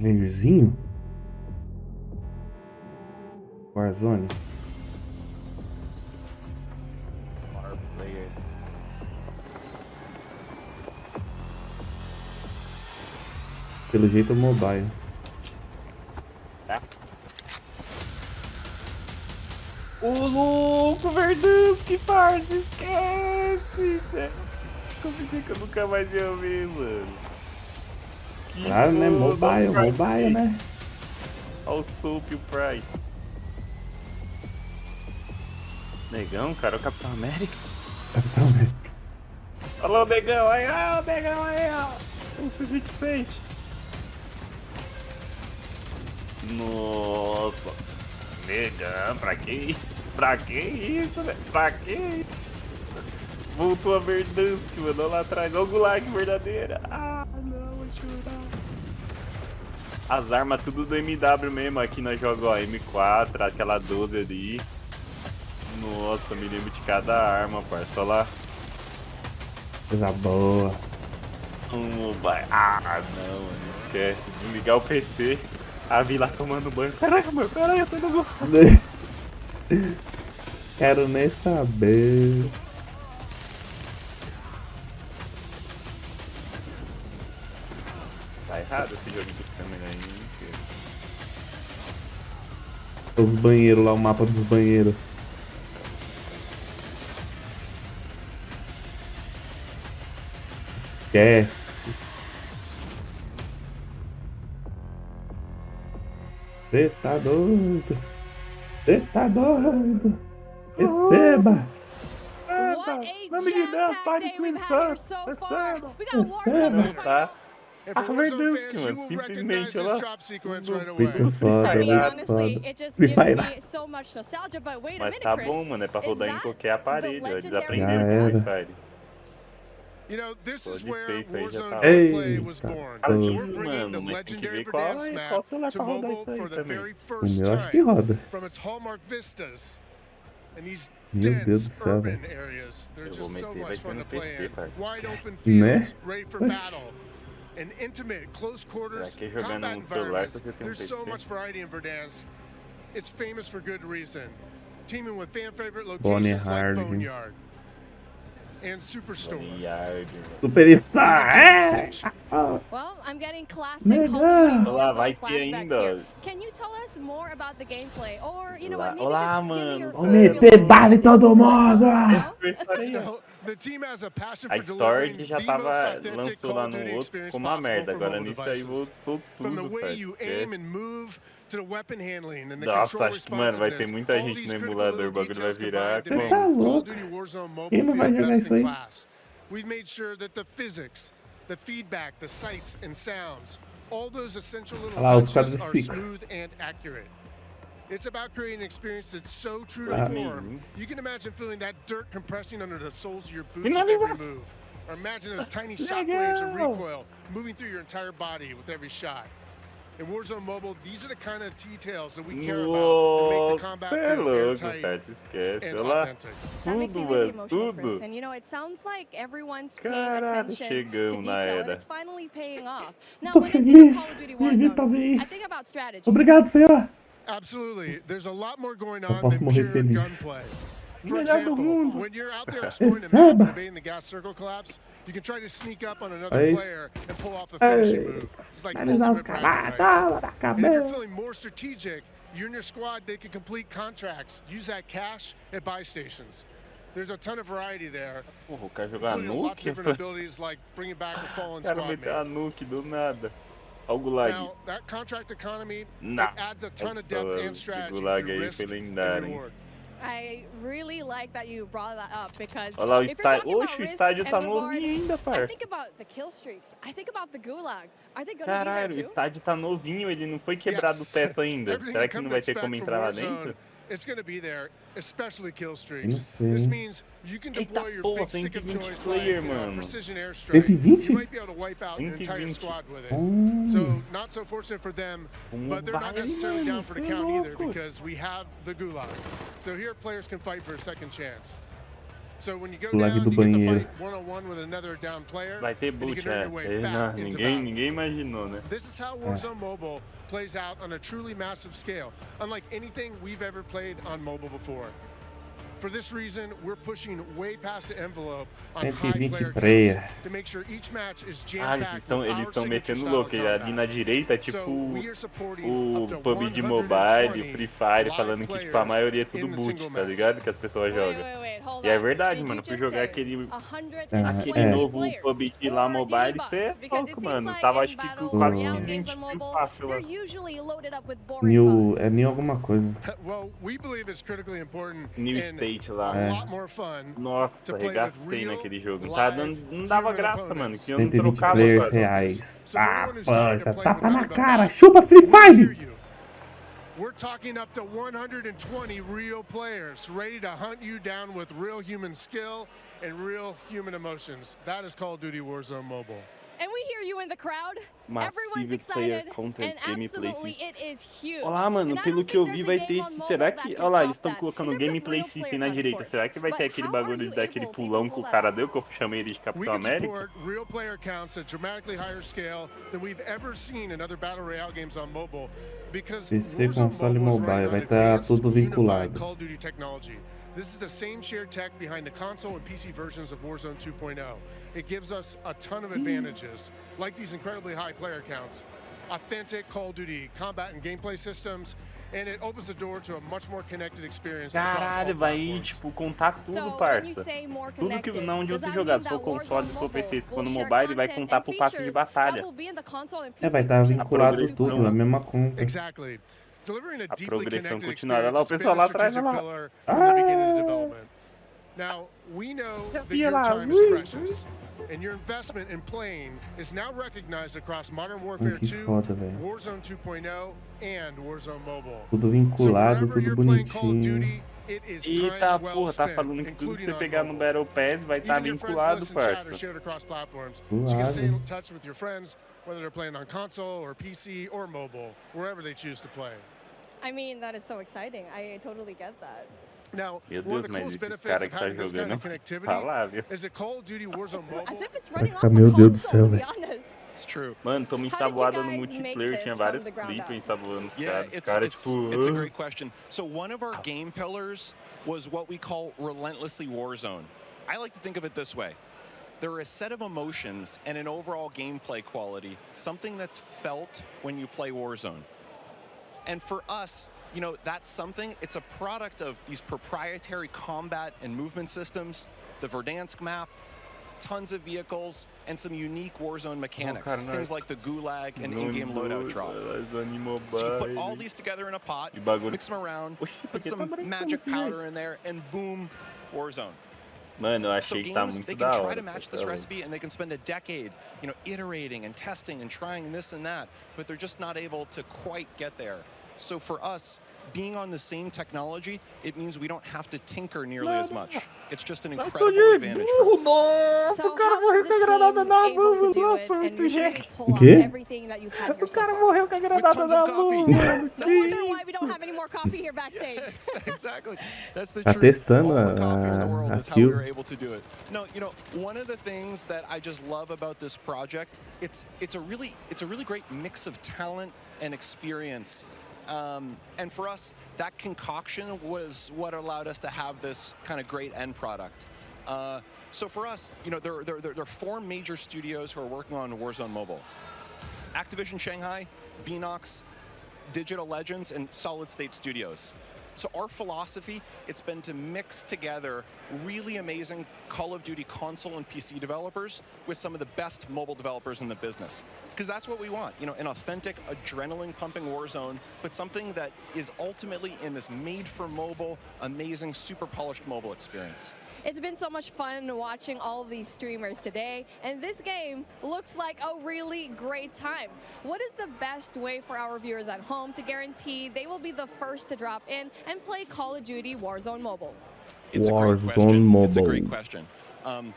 Vizinho? Warzone? Player. Pelo jeito, mobile. Tá? O louco, Verduski, parça, esquece! Como pensei que eu nunca mais ia ver, mano. Que Claro, né? foda, Mobile, né? Olha o Soap e o Price. Negão, cara, é o Capitão América. Capitão América. Olha lá o Negão, aí, ó, o Negão, aí, ó. O 26. Nossa. Negão, pra que isso? Pra que isso, velho? Pra que isso? Voltou a Verdansk, mano, lá atrás. Olha o Gulag verdadeira. Ah, não, vou chorar. As armas tudo do MW mesmo. Aqui nós jogamos, ó, M4, aquela 12 ali. Nossa, me lembro de cada arma, parça. Olha lá. Coisa boa. Ah, não, mano. Esquece. Desligar o PC. A vila tomando banho. Caraca, meu, caralho, eu tô no gol. Quero nem saber. Tá errado esse jogo de câmera aí, hein? Os banheiros lá, o mapa dos banheiros. Esquece. Cê tá doido. Cê tá doido. Receba. What a jam-packed day we've had here so far. We got Warzone Mobile. Tá? And for Ah, Warzone Verduski, fans, you mano, will recognize simplesmente, olha this lá. drop sequence right away. Muito foda, I mean, muito honestly, foda. it just Vai gives lá. me so much nostalgia, but wait a Mas minute, tá Chris. bom, mano, é pra Is rodar em that qualquer aparelho, ó, eles legendary aprenderam Já com era. o Fire. You know, this is Pode where ser, isso aí já Warzone tá. Gameplay was Eita, born. pô. And we're bringing Mano, the mas tem que legendary ver qual Verdansk celular map to pra rodar mobile isso aí for the também. very O first meu acho que time. roda. From its hallmark vistas and these Meu Deus dense do céu, urban velho. areas. They're Eu vou just so meter, vai much ser fun no to play PC, in. cara. Wide open Né? fields, ready for battle. An intimate, close quarters Pra que jogando combat no celular environments. se você tem There's so PC? much variety in Verdansk. It's famous for good reason. Teaming with fan favorite Bonnie locations like Hard. Boneyard and Superstore. Yard. Superstar! É! Well, I'm getting classic Call of Duty Olá, vai Warzone ter flashbacks ainda. here. Can you tell us more about the gameplay? Or, you know what, maybe Olá, just give me your mano. Vou very meter real bala em todo Warzone, mundo! no? You know, the team has a passion A for delivering Storage já the most tava, authentic lançou Call lá of no Duty outro, experience ficou uma possible merda. for Agora mobile nisso aí devices. voltou From the tudo, way parça. you aim and move to the weapon handling and the Nossa, control acho que, mano, vai ter responsiveness. muita All gente these no critical emulador, o little bagulho vai details virar combined to Você make tá Call louco? of Duty Warzone Quem Mobile não vai feel jogar best isso in aí? class. We've made sure that the physics, the feedback, the sights and sounds, all those essential little Olha lá, os touches quadros are ficam. smooth and accurate. It's about creating an experience that's so true Ah. to form. You can imagine feeling that dirt compressing under the soles of your boots Que with legal. every move. Or imagine those tiny shockwaves of recoil moving through your entire body with every shot. In Warzone Mobile, these are the kind of details that we care about and make the Nossa, combat é feel louco, airtight parça, esquece. and Olha lá, authentic. That makes me tudo, really mano, emotional, Chris. tudo. And you know, it sounds like everyone's paying Caralho, attention to chegamos na detail, and era. it's finally paying off. Now, Tô when I think of feliz. Call of Duty Minha gente tá Warzone, I feliz. think about strategy. Obrigado, senhor. Absolutely. There's a lot more going Eu on posso than morrer pure feliz. gunplay. For Melhor do example, mundo. when you're out there exploring the map and Receba. evading the gas circle collapse, you can try to sneak up on another É isso. player and pull off a finishing move. It's like Eles ultimate bragging rights. escalaram na And if you're cabeça. feeling more strategic, you and your squad, they can complete contracts, use that cash at buy stations. There's a ton of variety there, Porra, o cara jogar including lots of nuke? different abilities like bringing back a fallen O cara squad meteu a mate. nuke do nada. Olha o Gulag. Now, that contract economy, Nah. it adds a ton of depth Esse and strategy Gulag through aí risk foi and lendário, hein? reward. I really like that you brought that up because Olha lá o if you're estádio. talking about Oxe, o risk estádio tá and reward, novinho ainda, I parça. think about the kill streaks. I think about the gulag. Are they gonna be Caralho, o there too? estádio tá novinho, ele não foi quebrado o Yes. teto ainda. Everything Será you que come não to vai ter expect como from entrar lá Warzone, dentro? it's going to be there, especially kill Não streaks. sei. This means you can Eita deploy your porra, big stick of 120 choice player, like mano. precision airstrike. 120? You might be able to wipe out your entire 120. squad with it. Hum. So not so fortunate for them, but they're not vai, necessarily mano, down for the cê é count either louco. because we have the gulag. So here players can fight for a second chance. So when you go Lag down, do you get to banheiro. fight one-on-one with another down player. Vai ter and you boot, can earn your way back into ninguém imaginou, né? This is how Warzone Mobile plays out on a truly massive scale, unlike anything we've ever played on mobile before. For this reason, we're pushing way past the envelope on high player counts to make sure each match is jam-packed with eles our estão signature metendo style louco. of E ali na combat. direita, tipo, So we are supporting o up to PUBG 120 Mobile, o Free Fire, live falando que, tipo, a players maioria é tudo in the boot, single tá match. ligado? Que as pessoas jogam. Hold E é on. verdade, Did mano, you por just jogar say aquele 120 novo players? PUBG lá Or do you mobile, mean isso é bucks? Because it louco, seems mano. like Tava in acho que battle com royale 420 games on mil mobile, fácil lá. they're usually loaded up with boring New, bugs. é New alguma coisa. Well, we believe it's critically important New and State a lá. lot more fun Nossa, to play with arregacei real, naquele jogo. live, Não dava human graça, mano, opponents. que eu não 120 trocava players quase. reais. So for Ah, anyone who's tired of poxa, playing tapa with na nothing but cara. bots, Chupa Free we hear Fire. you. We're talking up to 120 real players ready to hunt you down with real human skill and real human emotions. That is Call of Duty Warzone Mobile. And we hear you in the crowd. Massive Everyone's player excited, content, and gameplay absolutely system. it is huge. Olha lá, mano, And I pelo don't que eu think vi there's vai a ter game on esse... mobile Será that que... can Olha lá, top eles estão that. colocando In terms of gameplay real system player na count, of direita. course. Será que vai But ter aquele how are bagulho you daquele able to pulão even que o pull cara that deu, que eu chamei ele de We Capitão can América? support real player counts at dramatically higher scale than we've ever seen in other battle royale games on mobile because PC, Warzone console e Mobile is mobile, running vai on estar advanced, tudo unified vinculado. Call of Duty technology. This is the same shared tech behind the console and PC versions of Warzone 2.0. It gives us a ton of advantages, like these incredibly high player counts, authentic Call of Duty combat and gameplay systems, and it opens the door to a much more connected experience across all Caralho, vai, platforms. tipo, contar tudo, So, when you parça. say more Tudo que connected, não de does outro that jogar, mean se for that console, Warzone se for Mobile PC, se for will no share mobile, ele vai content contar and pro passe de features batalha. that will be in the console and É, vai PC estar version of vinculado Warzone tudo, 2.0? a mesma conta. Exactly. Delivering a deeply progressão connected continuada. experience Lá, o has been pessoal a lá atrás, strategic olha lá. pillar from the beginning of development. Now, we know that Ia your lá, time is precious, and your investment in playing is now recognized across Modern Warfare Que 2, foda, velho. Warzone 2.0, and Warzone Mobile. Tudo So vinculado, wherever tudo you're playing Call of bonitinho. Duty, it is Eita, time well porra, tá spent, falando que tudo que including você on pegar no mobile. Battle Pass vai estar Even your friends vinculado, list and chat are parça. shared across platforms, so you can stay Suave. in touch with your friends, whether they're playing on console or PC or mobile, wherever they choose to play. I mean, that is so exciting. I totally get that. Now, Meu one of Deus, the mas coolest esses benefits caras of que tá having this kind jogando of connectivity falável. is that Call of Duty Warzone As Mobile if it's running off ficar, a meu Deus do console, céu, to be velho. honest. It's true. Mano, tô me How did you ensaboado no guys multiplayer, make tinha this vários from the ground clipes up? ensaboando os Yeah, caras. Os caras, tipo... it's a great question. So one of our game pillars was what we call relentlessly Warzone. I like to think of it this way. There are a set of emotions and an overall gameplay quality, something that's felt when you play Warzone. And for us, you know, that's something, it's a product of these proprietary combat and movement systems, the Verdansk map, tons of vehicles, and some unique Warzone mechanics. Things like the gulag and in-game loadout drop. So you put all these together in a pot, mix them around, put some magic powder in there, and boom, Warzone. Mano, eu So achei que tá games, muito they da can try hora. to match this recipe, and they can spend a decade, you know, iterating and testing and trying this and that, but they're just not able to quite get there. So for us, being on the same technology, it means we don't have to tinker nearly as much. It's just an incredible advantage for us. So how was the team able to do it and really pull off ¿Qué? everything that you've had here so far? With tons of coffee. No wonder why we don't have any more coffee here backstage. Exactly. That's the Tá truth. testando All the coffee in the world a is how we kill. were able to do it. No, you know, one of the things that I just love about this project, it's a really great mix of talent and experience. And for us, that concoction was what allowed us to have this kind of great end product. So for us, you know, there are 4 major studios who are working on Warzone Mobile. Activision Shanghai, Beanox, Digital Legends, and Solid State Studios. So our philosophy, it's been to mix together really amazing Call of Duty console and PC developers with some of the best mobile developers in the business. Because that's what we want, you know, an authentic, adrenaline-pumping Warzone, but something that is ultimately in this made-for-mobile, amazing, super polished mobile experience. It's been so much fun watching all of these streamers today, and this game looks like a really great time. What is the best way for our viewers at home to guarantee they will be the first to drop in and play Call of Duty Warzone Mobile? It's a great question. It's a great question.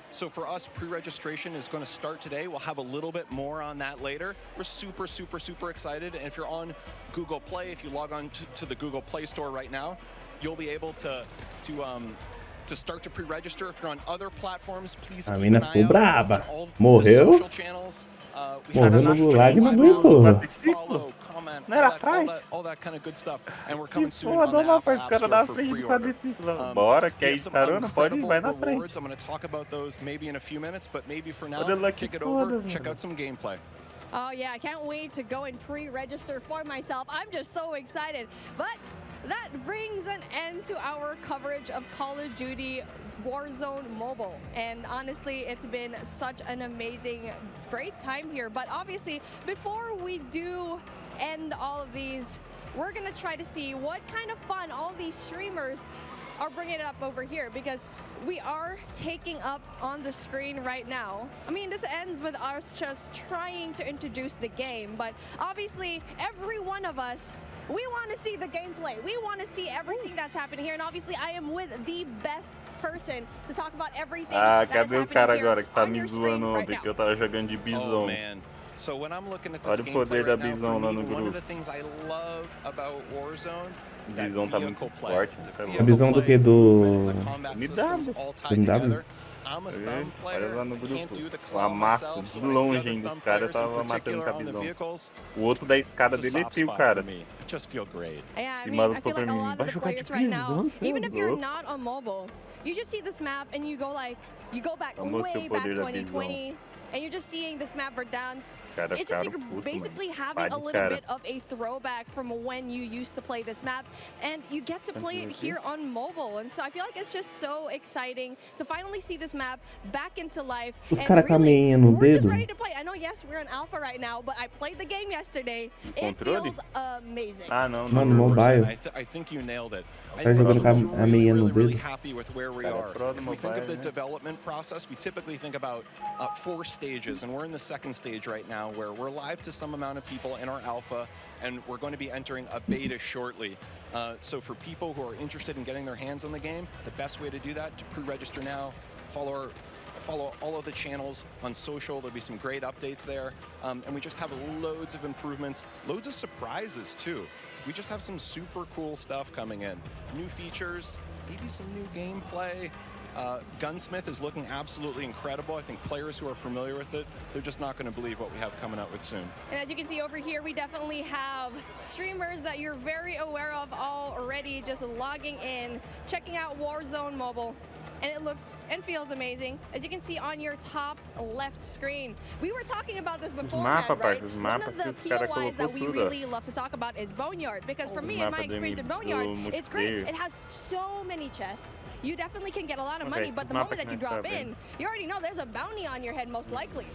So for us, pre-registration is going to start today. We'll have a little bit more on that later. We're super, super, super excited. And if you're on Google Play, if you log on to the Google Play Store right now, you'll be able to to start to pre-register. If you're on other platforms, please A keep mina an eye ficou out braba. on all the Morreu. social channels. We have Morreu no social gulag e não channels, aguentou. follow, comment, Não era atrás? all that kind of good stuff. And we're Que coming soon on foda, the não, Apple pai. Os App caras Store na for frente do pre-order. quadriciclo. Bora, que We aí have some carona, pode ir, incredible vai na frente. rewards. I'm going to talk about those maybe in a few minutes, but maybe for now, Olha lá que kick it foda, over, check mano. out some gameplay. Oh yeah, I can't wait to go and pre-register for myself. I'm just so excited. But that brings an end to our coverage of Call of Duty Warzone Mobile. And honestly, it's been such an amazing, great time here. But obviously, before we do end all of these, we're gonna try to see what kind of fun all these streamers are bringing it up over here, because we are taking up on the screen right now. I mean, this ends with us just trying to introduce the game, but obviously every one of us, we want to see the gameplay. We want to see everything that's happening here, and obviously I am with the best person to talk about everything Ah, that is cadê o happening cara here agora que tá on me your zoando screen right ontem now. que eu tava jogando de Oh bisão? man. So when I'm looking at this Olha o gameplay poder da right now, Bisão for lá me, no one of grupo. the things I love about Warzone is that Bisão tá vehicle muito play. forte. The Tá vehicle A visão do play, que? the movement, and the Do combat MW. systems all tied MW. together. I'm a Olha thumb player. lá no I can't grupo. do the A claw massa myself, so de when I see longe other ainda. thumb Os caras players in tava matando particular com a on the Bisão. vehicles, O outro da escada it's a dele é soft tio, spot cara. for me. I just feel great. Yeah, I E mean, I maluco feel like pra a mim, lot vai of the jogar de players right now, prisão, cê é even if you're louco. not on mobile, you just see this map and you go like, you go back Vamos ver way o back poder da 2020, and you're just seeing this map Verdansk. Cara, It's just ficaram you're puto, basically mano. having Pá a de little cara. bit of a throwback from when you used to play this map, and you get to play it here on mobile. And so I feel like it's just so exciting to finally see this map back into life. Os And cara com a really, meinha no we're just dedo. ready to play. I know, yes, we're in alpha right now, but I played the game yesterday. It controle? feels amazing. Ah, não, Mano, não. mobile. I think you nailed it. I Tá think the jogando com team's a meinha no really dedo. happy with where we Cara, are. pro do If we think of mobile, the né? development process, we typically think about 4 stages, and we're in the second stage right now, where we're live to some amount of people in our alpha, and we're going to be entering a beta shortly. So for people who are interested in getting their hands on the game, the best way to do that, to pre-register now, follow all of the channels on social. There'll be some great updates there. And we just have loads of improvements, loads of surprises too. We just have some super cool stuff coming in. New features, maybe some new gameplay. Gunsmith is looking absolutely incredible. I think players who are familiar with it, they're just not going to believe what we have coming out with soon. And as you can see over here, we definitely have streamers that you're very aware of already just logging in, checking out Warzone Mobile. And it looks and feels amazing, as you can see on your top left screen. We were talking about this beforehand, mapas, right? os One mapas of the que os cara POIs that we colocou tudo, ó. really love to talk about is Boneyard, because for me, in mapa my do experience in do Boneyard, it's great. multiplayer. It has so many chests. You definitely can get a lot of Okay, money, but the mapa moment that you que nós drop tá vendo. in, you already know there's a bounty on your head, most likely.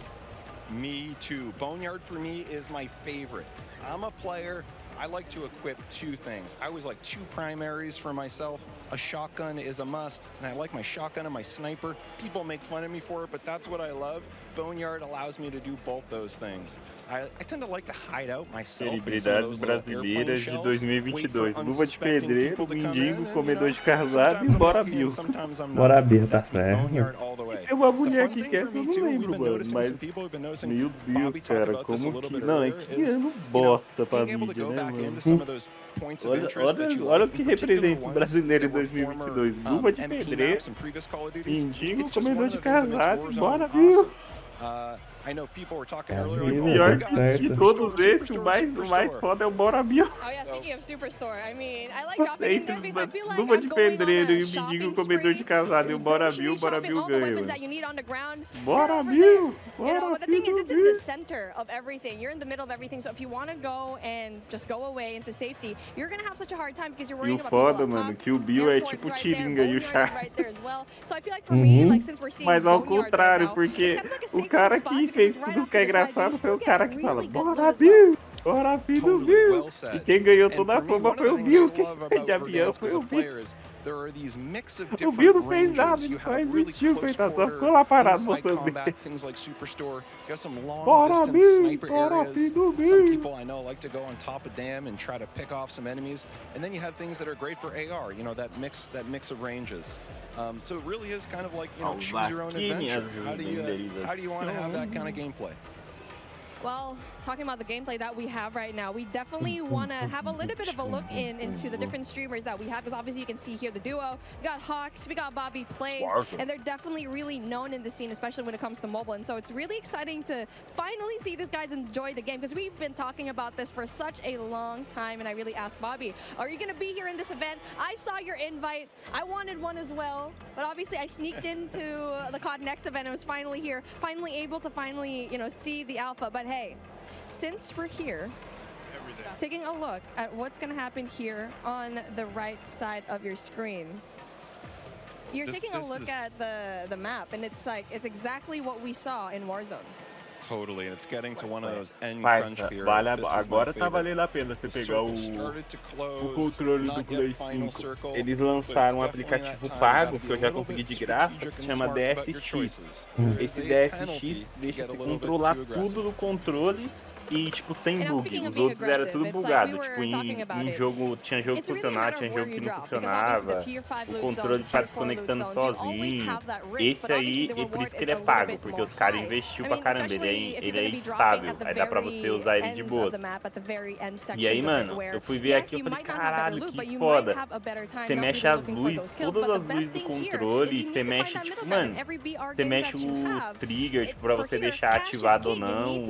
Me too. Boneyard for me is my favorite. I'm a player. I like to equip 2 things. I always like 2 primaries for myself. A shotgun is a must, and I like my shotgun and my sniper. People make fun of me for it, but that's what I love. Boneyard allows me to do both those things. I tend to like to hide out myself in some of Celebridades those little airplane brasileiras de shells, wait for 2022. Luva de unsuspecting pedreiro, people to come mendigo, in, and, comedor de sometimes casado e I'm bora lucky Bill. and sometimes I'm Bora not. Bill, tá That's me, certo. Boneyard all the way. Tem uma The mulher fun que thing quer, for que eu me não too, we've lembro, been mano. noticing Mas, some people have been noticing. meu Deus, Bobby talked cara, about this a como little que... bit Não, é earlier, que is, ano you know, bosta pra being able to mídia, go né, back mano? into some of those points of interest that you Olha o like, que in particular representa esse ones brasileiro em that were former 2022. Luva de MP pedreiro, maps and previous Call of Duties. mendigo, It's just one comedor of de the things that makes casado e Warzone bora Bill. awesome. I know people were talking Yeah, earlier, I like, mean, oh Pior my that's God, que certo. de Superstore, todos esses, o mais Superstore. foda é o Bora Bill. Oh yeah, speaking of Superstore, I mean, I like dropping in Entre there because I feel like luva I'm de going on pedreiro a e o shopping mendigo comedor de spree, casado e o Bora Bill shopping all the ganha, weapons mano. that you need on the ground. Bora they're over Bill! there. You know, Bora but the thing is, Bill, it's in the center of everything. You're in the middle of everything. So if you want to go and just go away into safety, you're gonna have such a hard time because you're E worrying o about people foda, up mano, top. que o Bill é Airport tipo is right there, Tiringa e o Boneyard is Shark. right there as well. So I feel like for me, like since we're seeing Mas ao Boneyard right contrário, now, porque it's kind of like a o safe cara spot que because fez it's right tudo off ficar to the side, but you engraçado foi still o get cara que fala really good loot Bora as well. Bill! Bora Bill do Totally Bill! well E said. quem ganhou And toda a for me, fama one of foi the o things Bill, I que love de about avião Verdansk foi as o a Bill. player is there are these mix of O different Bill não fez nada, ranges. ele You só have really existiu, close coitado, só quarter, ficou lá parado inside mostrando combat, things like Superstore. You have some long Bora distance Bill! sniper Bora areas. Bill do Some Bill! people I know like to go on top of dam and try to pick off some enemies. And then you have things that are great for AR, you know, that mix of ranges. So it really is kind of like, you know, choose your own adventure. How do you want to have that kind of gameplay? Well, talking about the gameplay that we have right now, we definitely want to have a little bit of a look into the different streamers that we have, because obviously you can see here the duo. We got Hawks, we got Bobby Plays, and they're definitely really known in the scene, especially when it comes to mobile. And so it's really exciting to finally see these guys enjoy the game, because we've been talking about this for such a long time. And I really asked Bobby, are you going to be here in this event? I saw your invite. I wanted one as well, but obviously I sneaked into the COD Next event and was finally here, finally able to see the alpha. But hey, since we're here, taking a look at what's going to happen here on the right side of your screen. You're taking a look at the map, and it's exactly what we saw in Warzone. Totally, and it's getting to one of those end crunch periods. Agora tá valendo a pena você pegar o controle do Play 5. Eles lançaram um aplicativo pago, que eu já consegui de graça, que se chama DSX. Esse DSX deixa você controlar tudo do controle e, tipo, sem bug. Os outros era tudo bugado. Tipo, em jogo, tinha jogo que funcionava, tinha jogo que não funcionava. O controle tá desconectando sozinho. Esse aí, e por isso que ele é pago, porque os caras investiu pra caramba. Ele é estável, aí dá pra você usar ele de boa. E aí, mano, eu fui ver aqui e falei, caralho, que foda. Você mexe as luzes, todas as luzes do controle, você mexe, tipo, mano, você mexe os triggers, tipo, pra você deixar ativado ou não.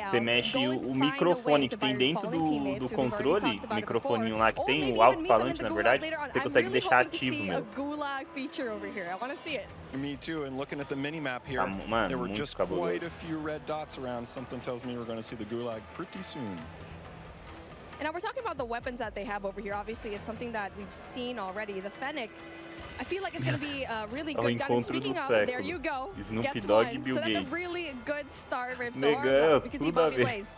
Você mexe o microfone que tem dentro do controle, o microfoninho lá que tem, o alto-falante, na verdade, você consegue deixar ativo, meu. Me too, and looking at the mini-map here, there were just quite a few red dots around. Something tells me we're going to see the Gulag pretty soon. And now we're talking about the weapons that they have over here. Obviously, it's something that we've seen already. The Fennec, I feel like it's going to be a really good gun. And speaking of, there you go. Gets one. So that's a really good start so far. We can see Bobby Plays.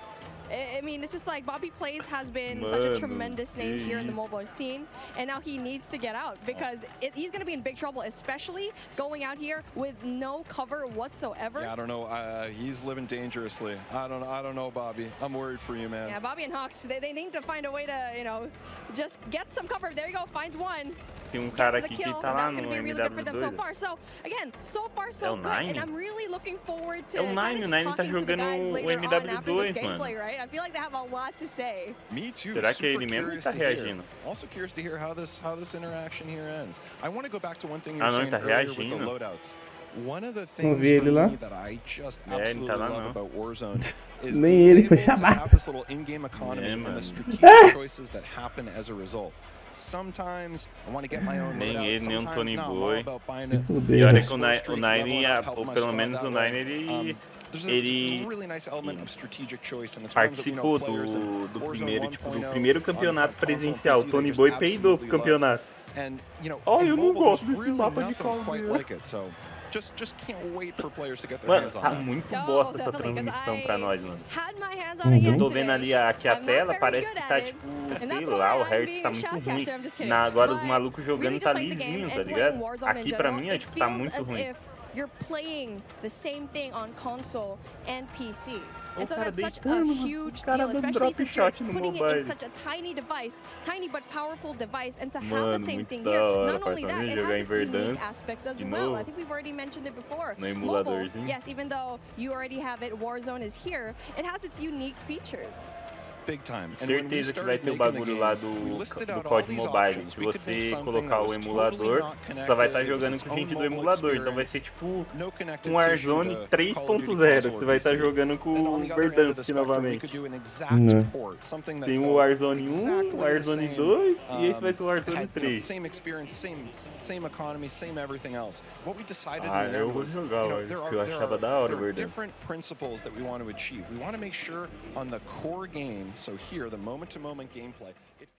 I mean, it's just like Bobby Plays has been such a tremendous name here in the mobile scene, and now he needs to get out, because he's going to be in big trouble, especially going out here with no cover whatsoever. Yeah, I don't know. He's living dangerously. I don't know, Bobby. I'm worried for you, man. Yeah, Bobby and Hawks, they need to find a way to, just get some cover. There you go, finds one. Tem cara aqui que tá lá no MW2. So far, so again, so far so good, and I'm really looking forward to o Nine tá jogando o MW2, mano. I feel like they have a lot to say. Me too. Será que ele mesmo tá reagindo? Also curious to hear how this interaction here ends. I want to go back to one thing you were saying earlier with the loadouts. One of the things for me that I just absolutely love about Warzone is being able to have this little in-game economy and the strategic choices that happen as a result. Sometimes I want to get my own loadout, sometimes not. I'm all about buying it. E olha que o Nine, ou pelo menos o Nine, ele participou do primeiro campeonato presencial. O Tony Boy peidou pro campeonato. Oh, eu não gosto desse mapa de calma. Mano, tá muito bosta essa transmissão pra nós, mano. Eu tô vendo ali aqui a tela, parece que tá tipo, sei lá, o hertz tá muito ruim. Agora os malucos jogando tá lisinho, tá ligado? Aqui pra mim, tipo, tá muito ruim. You're playing the same thing on console and PC. And so that's such a huge deal, especially since you're putting it in such a tiny device, tiny but powerful device, and to have the same thing here. Not only that, it has its unique aspects as well. I think we've already mentioned it before. Mobile, yes, even though you already have it, Warzone is here, it has its unique features. Big time. Certeza que vai ter o bagulho lá do COD Mobile. Se você colocar o emulador, só vai estar jogando com gente do emulador. Então vai ser tipo um Warzone 3.0, que você vai estar jogando com o Verdansk novamente. Tem o Warzone 1, o Warzone 2 e esse vai ser o Warzone 3. Same experience, same economy, same everything else. What we decided eu vou jogar, eu achava da hora o Verdansk. Different principles that we want to achieve. We want to make sure on the core game. So here, the moment-to-moment gameplay.